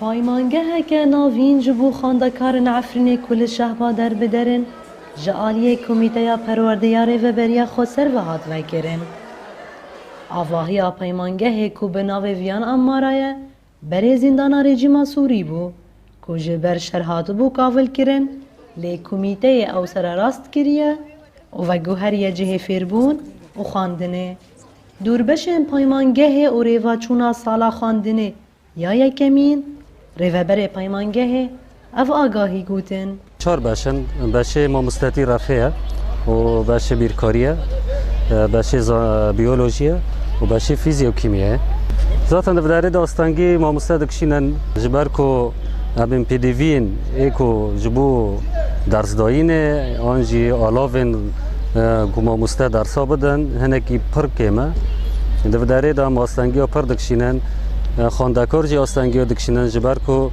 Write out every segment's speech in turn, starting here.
پایمانگه که ناوین جبو خاندکارن عفرین کل شهبا در بدرن جعالی کمیته پروردیار و بریا خسر و هات وکرن. آواهی پایمانگه که به ناو ویان امارایه بری زندان رژیم سوری بو که جبر شرحات بو کاول کرن لی کمیته او سر راست کریه و گوهری جه فیربون و خواندنه. دوربشن پایمانگه و ریواچونا سالا خواندنه یا یکمین ریوبر پایمانگه او آگاهی گوتن. چهار باشن، باشه ماموستاتی رفیه و باشه بیرکاریه، باشه بیولوژیه و باشه فیزیوکیمیه. ذاتاً دفتر داستانگی ماموستاد کشینن جبر کو ابن پیدوین اکو جبو درس داینه آنجی آلاوین کو ماموستاد درسا بدن هنکی پر کمه. دفتر دام آستانگی و پر دکشینن خاندکار جی آستانگی و دکشینن جبر کو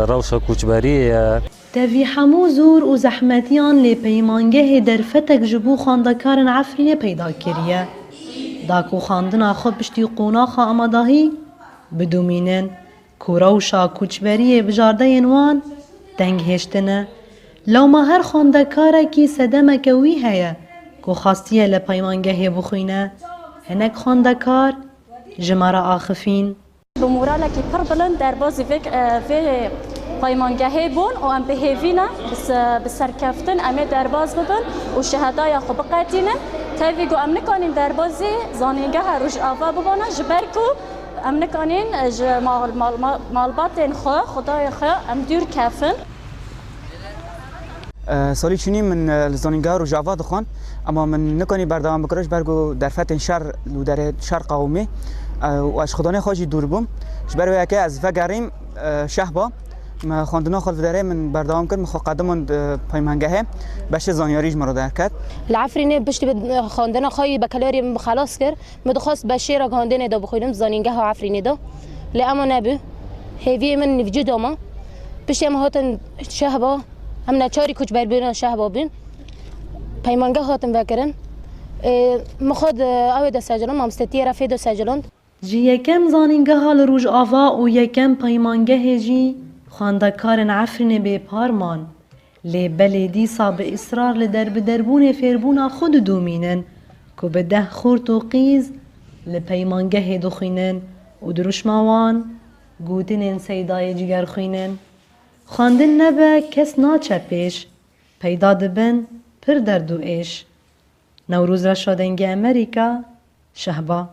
روشا کوچبریه. تفی همو زور و زحمتیان لی پیمانگه در فتک جبو خاندکارن عفرین پیدا کریه. داکو خاندنا خود پشتی قوناخا اماداهی بدومینن کو روشا کوچبریه بجارده ینوان دنگ هشتنه. لو ما هر خاندکاره کی صدمه کوی هیا کو خاستیه لپیمانگه بخوینه هنک خاندکار جمارا آخفین. بمورالا کی پر بلند در بازی في پایمانگه بون و ام بهیوینا بس سرکفتن ام در باز ببن و شهدای خوب قاتینه تاوی گو ام نکانین در بازی زانینگه روش آوا ببانه جبرکو ام نکانین مالباتین خدای ام دور کفن. سالی چونی من زانینگه روش آوا دخوان اما من نکانی بردام بکرش برگو در فتن شر و در شر قومی و اش خدانه خواجی دور بوم جبر ویا که از فگریم شهبا ما خواندنا خالف داره من بردام کرد مخ قدمون پایمانگه باشه زانیاریج مرا درکت العفرینه بشتی خواندنا خواهی بکالری خلاص کرد مدخواست باشه را خواندنه دا بخویدم زانینگه ها عفرینه دا لاما نبی هیوی من نفجی داما بشتی هم هاتن شهبا هم نچاری کچ بر بیرون شهبا بین پایمانگه هاتن بکرن مخود اوید سجلان مامستتی رفید و سجلان جی یکم زانینگه ها لروج آوا و یکم پایمانگه جی خاندکارن عفرین به پارمان لی بلی دیسا به اصرار لدرب دربون فیربونا خود دومینن که به ده خورت و قیز لپیمانگه دخینن و دروشماوان گوتنین سیدای جگر خوینن. خواندن نبه کس ناچه پیش پیدا دبن پر دردو ایش. نوروز را شادنگ امریکا شهبا.